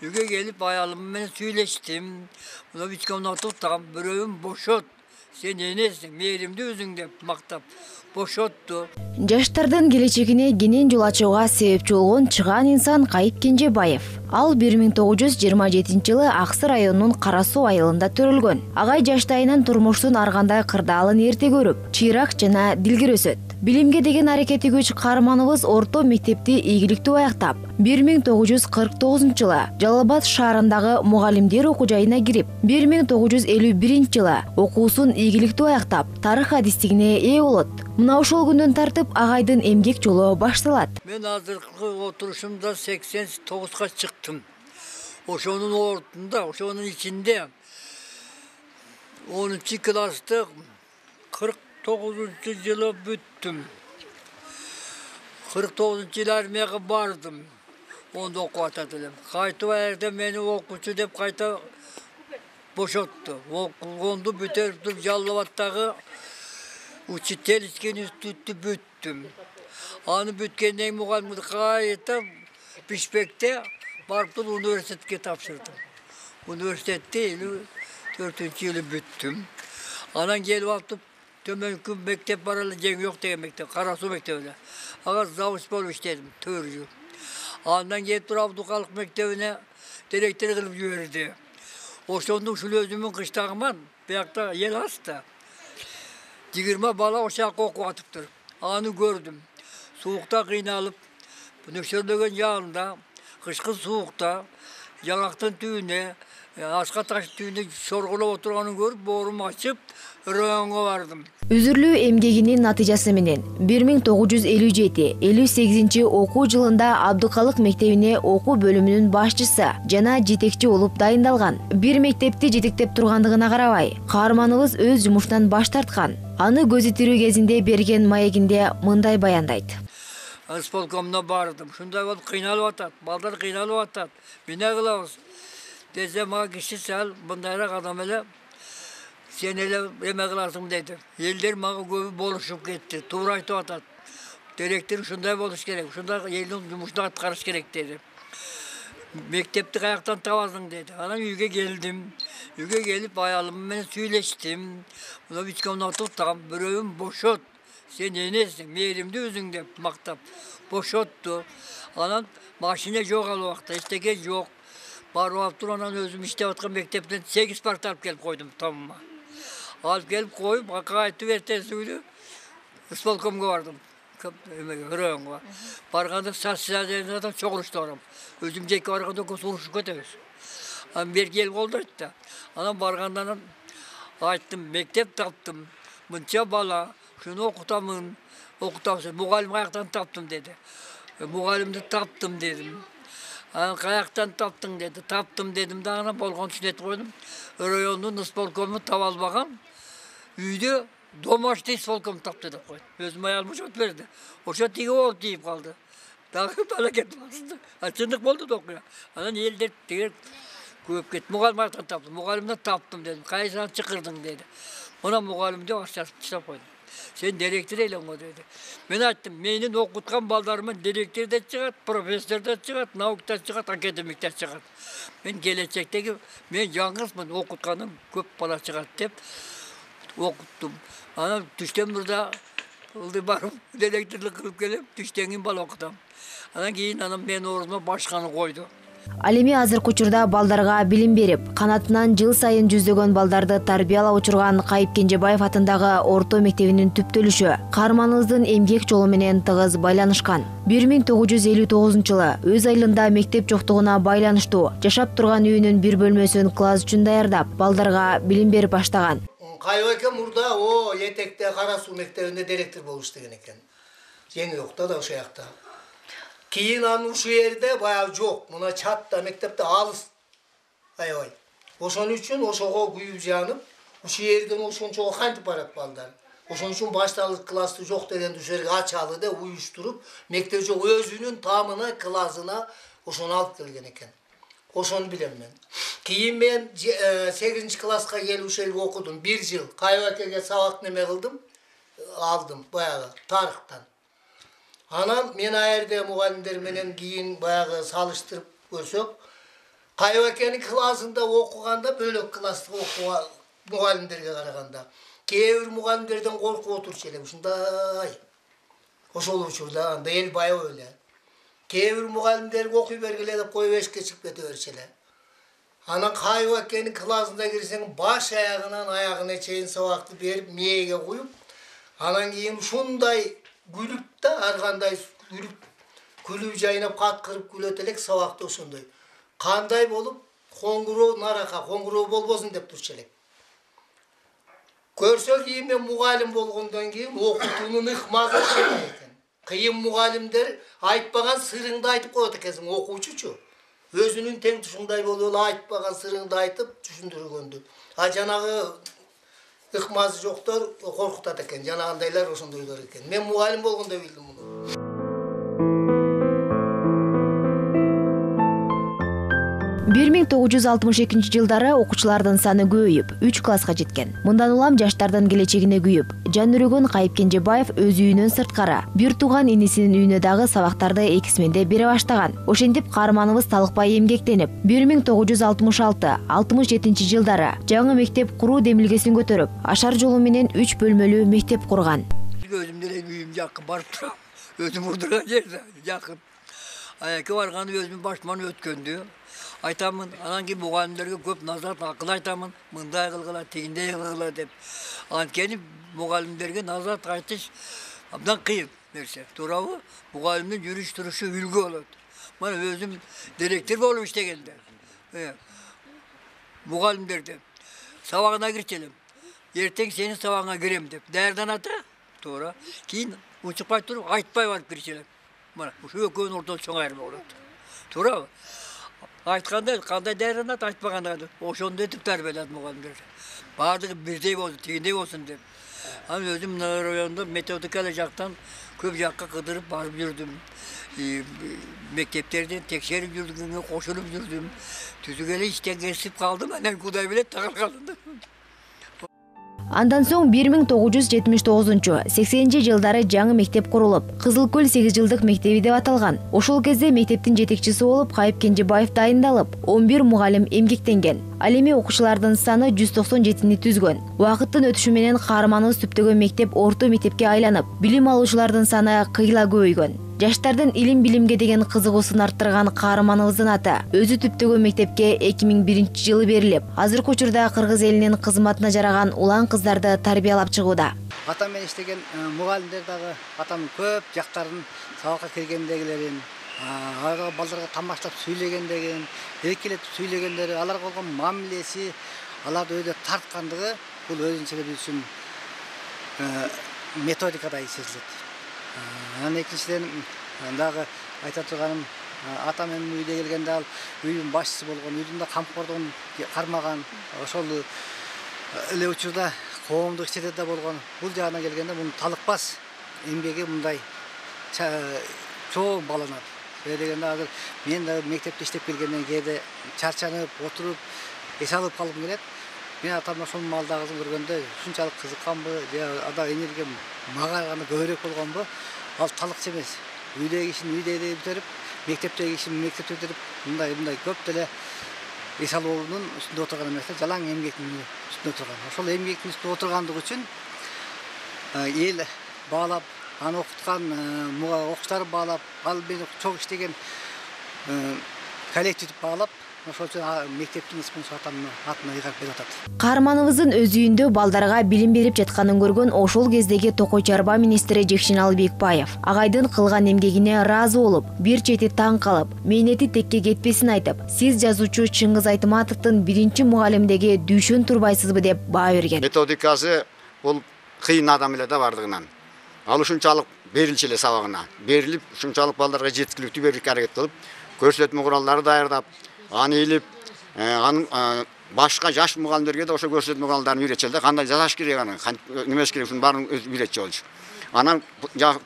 Yüge gelip ayalımla söyleştim. Buna bir çıkamdan tutam. Börövüm boşot. Sen enesin, meyrimde özüngde maktap. Boşottu. Жаштардын келечегине кенен жол ачууга себепчи болгон чыгаан инсан Кайып Кенжебаев. Ал 1927-жылы Аксы районунун Кара Суу айылында төрөлгөн. Агай жаштайынан турмуштун аргандай кырдаалын эрте көрүп, чыйрак жана дилгир өсөт. Билимге деген аракети күч каарманыбыз орто мектепти ийгиликтүү аяктап, 1949-жылы Жалал Абад шаарындагы мугалимдер окуу жайына кирип, 1951-жылы окуусун ийгиликтүү аяктап, тарых адистигине ээ болот. Мына ошол күндөн тартып агайдын эмгек жолу башталат. Мен азыркы отурушумда 89-га чыктым. Ошонун ортунда, ошонун ичинде 10-класты 49-жылы бүттүм. 49-жылы армияга бардым. Онда окуп атат элем. Кайтып эрде мени окуучу деп кайта бошотту. Окугонду бүтөрүп туруп Жалал Абадтагы учительский институтты бүттүм. Аны бүткөндөн мугалимди кайта Бишкекте барып туруп университетке тапшырдым. Университетте 54-жылы бүттүм. Анан келип алып төмөнкү мектеп бар эле, жең жок деген мектеп, Кара Суу мектебине. Ага завуч болуп иштедим 4 жыл. Андан келип туруп Абдукалык мектебине директор кылып жиберди. Ошондо ушул өзүмүн кыштагыман, биякта эл аста. 20 бала ошак окуп атыптыр. Аны көрдүм. Суукта кыйналып, нөшөрлөгөн жаалында, кышкы суукта, жаңактын түбүнө, Ашка таш түбүнө шорголоп отурганын көрүп, боорум ачып, районго бардым. Үзүрлүү эмгегинин натыйжасы менен 1957-58 окуу жылында Абдукалык мектебине окуу бөлүмүнүн башчысы жана жетекчи болуп дайындалган. Бир мектепти жетектеп тургандыгына карабай, каарманыбыз өз жумуштан баш тарткан. Аны көзү тирүү кезинде берген маегинде мындай баяндайт. Исполкомуна бардым. Шундай болуп кыйналып атат, балдар кыйналып атат. Эмне кылабыз? Десе мага киши сал мындайраак адам эле сен эле эме кыласың деди. Элдер мага көбү болушуп кетти. Туура айтып атат. Директор ушундай болуш керек. Ушундай элдин жумушун аткарыш керек деди. Мектепти каяктан табасың деди. Анан үйгө келдим. Үйгө келип аялым менен сүйлөштүм. Мына бичкомдон туттам, бирөөм бошот. Sen enesisin, meyrimde özüng деп мактап. Boşottu. Анан машина жок ал убакта, эчтеке жок. Барып алып туруп анан өзүм иштеп аткан мектептен 8 парта алып келип койдум тамыма. Алып келип коюп, кайтып эртеси күнү исполкомго бардым. Районго. Барганда социализацияда чогулушту барам. Өзүм жеке барганда урушуп кетебиз. Анан бер келип колдойт да. Анан баргандан айттым, мектеп таптым. Мынча бала şunu okutamın, okutamsın. Muğalim kayaktan taptım dedi. Muğalimde taptım dedim. Kayaktan taptın dedi. Taptım dedim. Dağına bolgon sünet koydum. Rayonun ispolkomu tavalbagan. Üyde domaçta ispolkomu taptı da koydum. Özüm ayalmış ot verdi. O şat tigi ol deyip kaldı. Dağı talaket bastı. Açındık boldu da okuyor. Anan elde diğer köp git. Muğalim kayaktan taptım. Muğalimden taptım dedim. Kayısan çıkırdın dedi. Ona muğalimde aşağı koydum. Sen direktör eylem o dedi. Ben ayttım, menin okutkan baldarımın direktör de çıkat, profesör de çıkat, naukta çıkat, akademikte çıkat. Ben gelecekteki, ben yalnızmın okutkanım, köp bala çıkat deyip okuttum. Ana düşten burada barım, direktörlük kılıp gelip düştenin bal okutam. Ana keyin anam ben oruzuma başkanı koydu. Ал эми азыркы учурда балдарга билим берип, канатынан жыл сайын жүздөгөн балдарды тарбиялап учурган Кайып Кенжебаев атындагы орто мектебинин түптөлүшү каарманыбыздын эмгек жолу менен тыгыз байланышкан. 1959-жылы өз айылында мектеп жоктугуна байланыштуу жашап турган үйүнүн бир бөлмөсүн класс үчүн даярдап, балдарга билим берип баштаган. Кайып экен мурда этекте Кара Суу мектебинде директор болуп иштеген экен. Жеңи жокта да ошол жакта. Кейін аны ушу жерде баягы жок. Мына чатта мектепте алыс. Аябай. Ошон үчүн ошого күйүп жанып, ушу жерден ошончо кантип барат балдар. Ошон үчүн башталык классы жок дегенди ушу жерге ачалы деп уюштуруп, мектеп жок өзүнүн тамына, классына ошону алып келген экен. Ошону билем мен. Кийин мен 8-класска келип ушу жерге окудум 1 жыл. Кайып акеге сабак неме кылдым, алдым баягы тарыхтан. Анан мен аерде мугалимдер менен кийин баягы салыштырып көрсөк, Kayvakenin klasında okuganda böyle klaslık okuğa mugallimlerge karaganda. Kebir mugallimlerden korkup oturuşele uşunday. Oşol uçurda el baya öyle. Kebir mugallimlerge okuy bergile de koyup eşke çıkıp kete. Anan Kayvakenin klasında girsen baş ayağından ayağına çeyin savaklı berip miyege koyup anan keyin şunday gülüp de arganday gülüp jayınap katkırıp gülötelek savakta oşunday. Kanday bolup konguru naraka, konguru bolbosun dep turçelek. Görsök keyin men mugallim bolgondan keyin okutuunun ыкмазы eken. Kıyın mugallimler aytpagan sırыңды aytıp koyot ekensin okuuçuçu. Özünün teң tuşunday bolup aytpagan sırыңды aytıp түшүндүргөндү. A janagı ыкмазы жокtor korkutat eken. Janagындайлар ошондойлор экен. Men mugallim bolgonda bildim bunu. 1962 жылдары окуучулардын саны көбөйүп 3 класска жеткен. Мындан улам жаштардын келечегине күйүп, Жанүрөгөн Кайып Кенжебаев өз үйүнөн сырткара бир тууган инисинин үйүнө дагы сабактарды экисменде бере баштаган. Ошентип каарманыбыз талыкпай эмгектенип, 1966-67 жылдары жаңы мектеп куруу демилгесин көтөрүп, ашар жолу менен 3 бөлмөлүү мектеп курган. Özüm de büyüğüm yakın barıp duram. Özüm vurduran yerde yakın. Ayakı varganı özümün başman ötköndü. Aytamın, anan gibi mugallimlerge köp nazat akıl aytamın. Mınday kılgıla, tegindey kılgıla dep. An kendi mugallimlerge nazat aytış abdan kıyım. Merse. Turabı mugallimden yürüyüş duruşu ülgü olur. Bana özüm direktör olup işte geldi. Mugallimlerde. Savağına girçelim. Erten senin savağına gireyim dep. Derden ata. Doğru. Keyin uçupay turup aytpay varıp girçelim. Mana şu ekөөнүн ортосу чоң айырма болот. Туурабы? Айтканда кандай дайранат айтпаганда ошондо этип тарбиялады мугалимдер. Баардыгы бирдей болсун, тигиндей болсун деп. Аны өзүм мына райондо методикалык жактан көп жакка кыдырып барып жүрдүм. Мектептерден текшерип жүрдүм, кошулуп жүрдүм. Түзүк эле иштен кесип калдым, анан Кудай билет тагыл калдым. Андан соң 1979-80 жылдары жаңы мектеп курулуп, Кызыл Көл 8 жылдык мектеби деп аталган. Ошол кезде мектептин жетекчиси болуп Кайып Кенжебаев дайындалып, 11 мугалим эмгектенген. Ал эми окуучулардын саны 197 түзгөн. Убакыттын өтүшү менен каарманыбыз түптөгөн мектеп орто мектепке айланып, билим алуучулардын саны кыйла көбөйгөн. Жаштардын илим билимге деген кызыгуусун арттырган каарманыбыздын аты өзү түптөгөн мектепке 2001 жылы берилип, азыркы учурда Кыргыз элинин кызматына жараган улан кыздарды тарбиялап чыгууда. Атам менен иштеген мугалимдер дагы атамдын көп жактарын сабакка келгендегилерин, балдарга тамаштап сүйлөгөндөгүн, эркелетип сүйлөгөндөрү, аларга болгон мамилеси, аларды өйдө тарткандыгы бул өзүнчө биз үчүн методикада сезилет. Анан экинчиден дагы айта турганым, атам менин үйдө келгенде ал үйдүн башчысы болгон, үйдүн да камкордугун кармаган, ошол эле учурда коомдук иштерде да болгон. Бул жагына келгенде мунун талыкпас эмгеги мындай чоң бааланат. Дегенде азыр мен да мектепте иштеп келгенден кээде чарчанып, отуруп, эс алып калгым келет. Мен атамдын ошол малдагысын көргөндө ушунчалык кызыкканбы, же ада энерге мага гана көбүрөөк болгонбу? Ал талыкчы эмес. Үйдөгү ишин үйдө бүтүрүп, мектептеги ишин мектепте бүтүрүп, мындай көп деле эс алуунун үстүндө отурган эмес, жалаң эмгектин үстүндө отурган. Ошол эмгектин үстүндө отургандыгы үчүн эл баалап, аны окуткан окуучулар баалап, ал мен чоң иштеген коллектив баалап, ошол үчүн мектептин исмин атамдын атына ыйгарып берип атат. Каарманыбыздын өз үйүндө балдарга билим берип жатканын көргөн ошол кездеги Токой Чарба министри Жекшеналы Бекбаев агайдын кылган эмгегине ыраазы болуп, бир чети таң калып, мээнети текке кетпесин айтып, сиз жазуучу Чыңгыз Айтматовдун биринчи мугалимдеги дүйшөн турбайсызбы деп баа берген. Методикасы бул кыйын адам эле да бардыгынан. Ал ушунчалык берилчү эле сабагына. Берилип, ушунчалык балдарга жеткиликтүү берүүгө аракет кылып, көрсөтмө куралдары даярдап, аны илип, башка жаш мугалимдерге да ошо көрсөтмө куралдарын үйрөтчү да, кандай жазаш керек аны, немес керек, ушунун баарын үйрөтчү болчу. Анан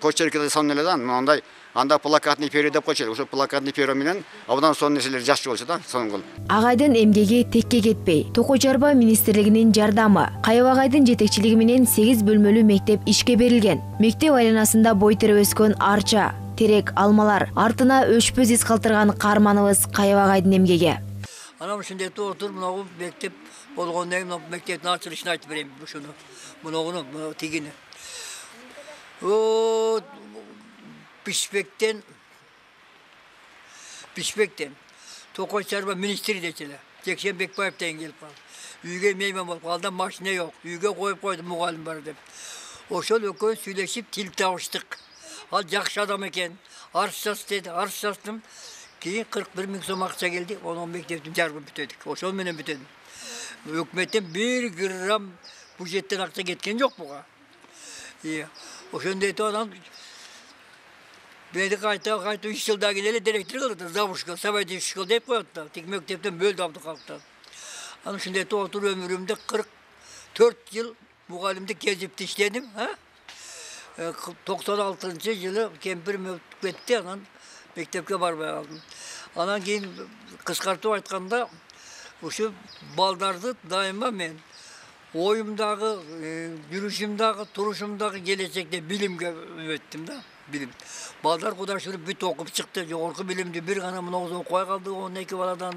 почеркиде сонун эле да, мындай анда плакатный перо деп койчу. Ошо плакатный перо менен абдан сонун нерселерди жазчу болчу да, сонун кылып. Агайдын эмгеги текке кетпей, Токой Чарба министрлигинин жардамы, Кайып агайдын жетекчилиги менен 8 бөлмөлүү мектеп ишке берилген. Мектеп айланасында бой терип өскөн арча, терек, алмалар артына өчпөз из калтырган каарманыбыз Кайып агайдын эмгеги. Anam şimdi otur bunu mektep olğandan mı mektepten açılışını aytıp bereyim şunu. Bunu tigini. O Pişbek'ten Tokoy Serba Ministri deçiler. Tekşen Bekbayev'den gelip kaldı. Üyge meymen bol kaldı, maşine yok. Üyge koydu muğalim var dedim. O şöyle ökön söyleşip til tavıştık. Al jakşı adam eken. Arşas dedi, arşastım. Keyin 41.000 so'm akça geldi. Onu mektepten jargı bütedik. O şol menen bütedim. Hükümetten 1 gram budjetten akça ketken yok buğa. O şonday adam beni kayta 3 yılda gideli direktör kıldı. Zavuşka, Savaydı 3 yıl deyip koydu. Tek mektepten böldü aldı kalktı. Ama şimdi otur ömrümde 44 yıl muğalimde gezip işledim. 96. yılı kempir mektepte anan mektepke barmaya aldım. Anan keyin kıskartıp aytkanda şu baldardı daima ben oyumdagı, yürüyüşümdagı, turuşumdagı gelecekte bilimge ürettim da. Bilim. Baldar kadar şunu büt okup çıktı. Yoğurku bilimdi. Bir kanamın oğuzunu koy kaldı. 12 baladan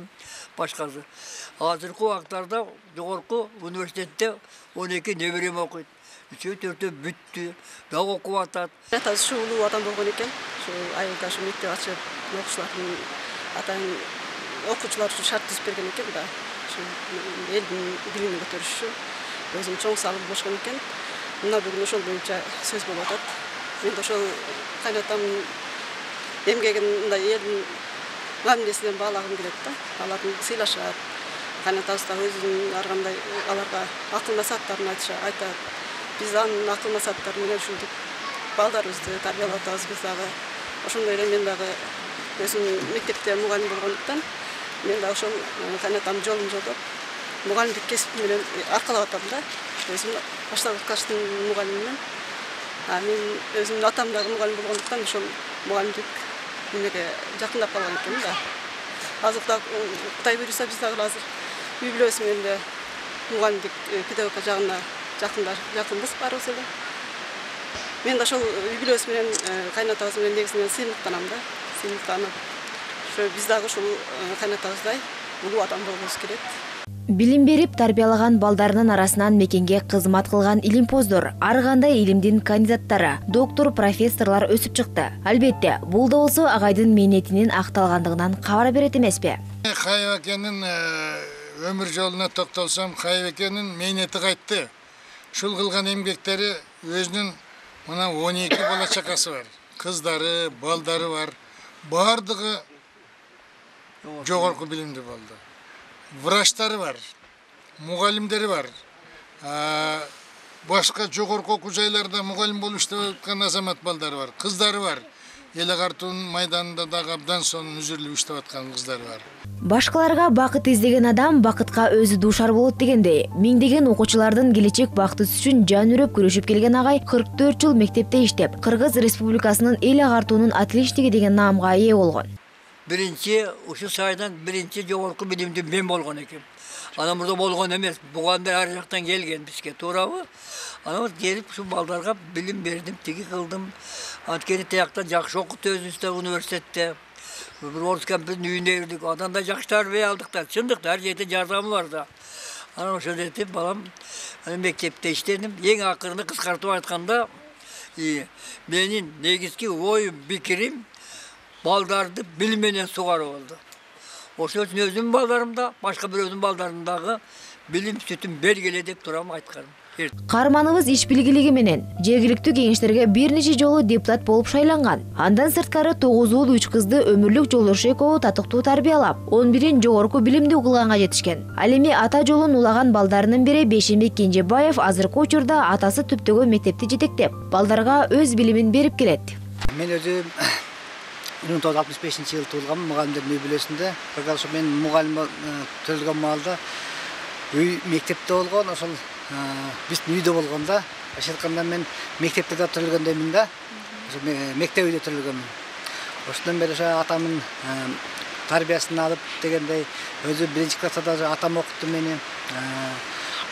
başkası. Hazırki vakitlarda yoğurku üniversitede 12 nevirim okuydu. 3-4 büttü. Daha okup atat. Tabii şu ulu adam bolğon eken. Şu ayılda şu mektep açıp okuçuların atayın okuçular şu şart düzüp bergen eken da. Şu elin bilimini götürüş şu. Özüm çoğun salып boşkan eken. Mına bugün ошол боюнча сөз болуп атат. Мен ошол кайнатам эмгегин мындай элдин мамилесинен баалагым келет да. Алардын сыйлашат. Кайнатабыз да өзүнүн ар кандай аларга акыл насааттарын айтат. Биз анын акыл насааттары менен ушинтип балдарыбызды тарбиялап атабыз. Биз дагы ошондой эле мен дагы өзүм мектепте мугалим болгондуктан мен да ошол кайнатам жолун жолдоп мугалимдик кесип менен аркалап атам да. Өзүм баштапкы класстын мугалимимин. Мен өзүмдүн атам дагы мугалим болгондуктан ошол мугалимдик немеге жакындап калган экен да. Азыр да Кудай буйруса биз дагы азыр үй бүлөбүз менен эле мугалимдик педагогика жагына жакынбыз баарыбыз эле. Мен да ошол үй бүлөбүз менен кайнатабыз менен негизинен сыймыктанам да. Сыймыктанып ошо биз дагы ушул кайнатабыздай улуу адам болбогубуз керек. Билим берип тарбиялаган балдарынын арасынан мекенге кызмат кылган илимпоздор, ар кандай илимдин кандидаттары, доктор, профессорлор өсүп чыкты. Албетте, бул да болсо агайдын мээнетинин акталгандыгынан кабар берет эмеспи? Кайып экенин өмүр жолуна токтолсом, Кайып экенин мээнети кайтты. Ушул кылган эмгектери өзүнүн мына 12 бала чакасы бар. Кыздары, балдары бар. Бардыгы жогорку билимдүү болду. Врачтары бар, мугалимдери бар. Башка жогорку окуу жайларда мугалим болуп иштеп аткан азамат балдары бар. Кыздары бар. Эле картуун майданында дагы абдан сонун үзүрүлүп иштеп аткан кыздары бар. Башкаларга бакыт издеген адам бакытка өзү дуушар болот дегендей, миңдеген окуучулардын келечек бактысы үчүн жан үрөп күрөшүп келген агай 44 жыл мектепте иштеп, Кыргыз Республикасынын эл агартуунун отличниги деген наамга ээ болгон. Birinci, uşu saydan birinci jogorku bilimdi men bolğon ekem. Anam burada bolğon emes. Buğanda her jaktan gelgen bizge toorabı. Anam gelip şu baldarga bilim berdim, tigi kıldım. Antkeni tayakta jakşı okuttu özübüzde üniversitede. Bir orta kampüsün üyünde yürüdük. Adan da jakşı tarbiye aldık da. Çındık da her yerde jardamı var da. Anam ошо dedim, balam mektepte işledim. En akırını kıskartıp aytkanda menin negizki oyum, bikirim baldardı bilmenen sugar oldu. Ошол үчүн өзүм балдарымда, башка бирөөнүн балдарындагы билим сүтүн бергиле деп турам айтканым. Карманыбыз иш билгилиги менен жергиликтүү кеңештерге бир нече жолу депутат болуп шайланган. Андан сырткары 9 уул 3 кызды өмүрлүк жолдошу экөө татыктуу тарбиялап, 11-ин жогорку билимди угулганга жетишкен. Ал эми ата жолун улаган балдарынын бири Бейшенбек Кенжебаев азыркы учурда атасы түптөгөн мектепти жетектеп, балдарга өз билимин берип келет. Мен өзүм 1965 жылы туулгам, мугалимдердин үй бүлөсүндө. Ошо мен мугалим төлгөн маалда үй мектепте болгон, ошол биздин үйдө болгонда, айтканда мен мектепте да төлгөндөмүн да. Ошо мектеп үйдө төлгөнмүн. Ошондон бери ошо атамдын тарбиясын алып дегендей, өзү 1-класста да атам окутту мени.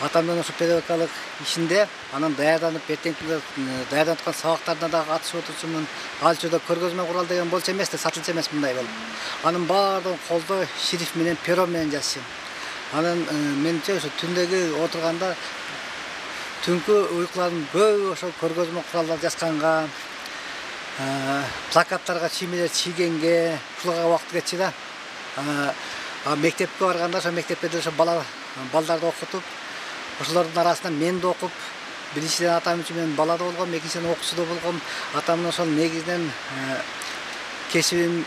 атамдын ошо педагогикалык ишинде анан даярданып эртеңки даярданып аткан сабактарына дагы катышып отурчумун. Ал жерде көргөзмө курал деген болчу эмес да, сатылчу эмес мындай болуп. Анын баардыгын колдо шрифт менен, перо менен жазчу. Анан менче ошо түндөгү отурганда түнкү уйкулардын көбү ошо көргөзмө куралдар жазганга, плакаттарга чиймелер чийгенге ушуларга убакыт кетчү да. Мектепке барганда ошо мектепте ошо балдарды окутуп, ошолордун арасында мен да окуп, биринчиден атам үчүн мен бала да болгом, экинчиден окуучу да болгом. Атамдын ошол негизинен кесибим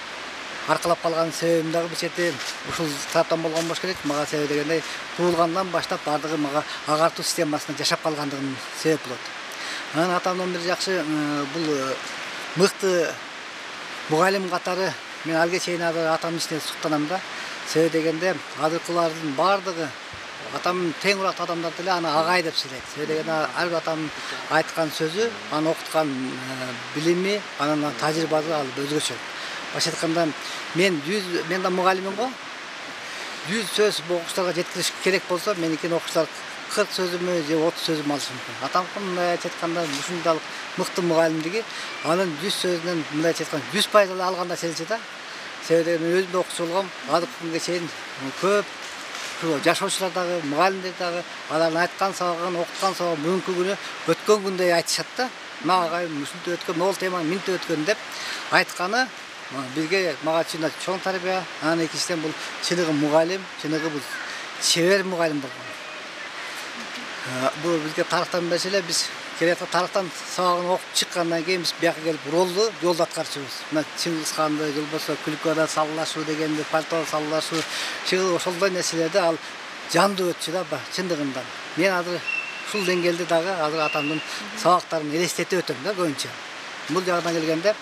аркалап калган себебим дагы бир чети ушул тараптан болгон болуш керек. Мага себеп дегенде туулгандан баштап бардыгы мага агартуу системасында жашап калгандыгым себеп болот. Анан атамдын бир жакшы бул мыкты мугалим катары мен алга чейин атамдын ичинде суктанам да. Себеп дегенде азыркылардын бардыгы атам тең урактуу адамдар деле аны агай деп сүйлөйт. Себеп дегенде ар бир атам айткан сөзү, аны окуткан билими, анын тажрыйбасы ал өзгөчө. Башка айтканда мен да мугалиммин го. 100 сөз окуучуларга жеткириш керек болсо, меникин окуучулар 40 сөзүмө же 30 сөзүмө алышы мүмкүн. Атамкын мындай айтканда ушундайлык мыкты мугалимдиги анын 100 сөзүнөн мындай айтканда 100% алганда сезилчү да. Себеп мен өзүм да окуучу болгом. Азыркы күнгө чейин көп жашоочулар дагы, мугалимдер дагы алардын айткан сабагын, окуткан сабагын бүгүнкү күнү өткөн күндөй айтышат да. Мага ушинтип өткөн, могул теманы минтип өткөн деп айтканы бизге мага чын чоң тарбия. Анан экинчиден бул чыныгы мугалим, чыныгы бул чебер мугалим болгон. Бул бизге тарыхтан маселе, биз керекті тарыхтан сабагын окуп чыккандан кийин биз бияка келип ролду жолдо аткарчубуз. Мына Чыңгызханды, же болбосо Күлкөдө саллашуу дегенди, пальто саллашуу, ошолдой нерселерди ал жандуу өтчү да чындыгында. Мен азыр ушул деңгээлде дагы азыр атамдын сабактарын элестетип өтөм да көбүнчө. Бул жагдан келгенде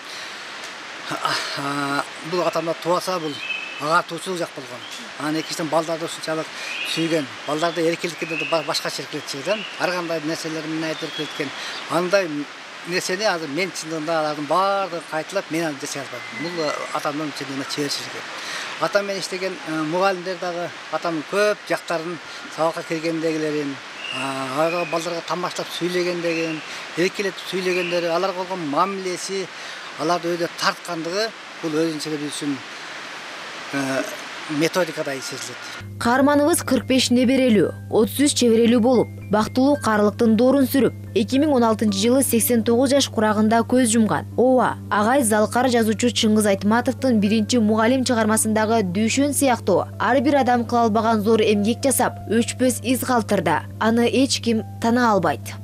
бул атамда тубаса бул агартуучулук жак болгон. Анан экинчиден балдарды ушунчалык сүйгөн. Балдарды эркеликке да башкача эркелетчү. Ар кандай нерселер менен айтып эркелеткен. Андай нерсени азыр мен чындыгында алардын баардыгы кайталап мен аны жасай албайм. Бул атамдын чындыгында чеберчилиги. Атам менен иштеген мугалимдер дагы атамдын көп жактарын, сабакка киргендегилерин, балдарга тамаштап сүйлөгөндөгүн, эркелетип сүйлөгөндөрү, аларга болгон мамилеси, аларды өйдө тарткандыгы бул өзүнчө биз үчүн методикада сезилет. Каарманыбыз 45 неберелүү, 33 чеберелүү болуп, бактылуу каарылыктын доорун сүрүп, 2016-жылы 89 жаш курагында көз жумган. Ооба, агай залкар жазуучу Чыңгыз Айтматовдун биринчи мугалим чыгармасындагы дүйшөн сыяктуу ар бир адам кыла албаган зор эмгек жасап, өчпөс из калтырды. Аны эч ким тана албайт.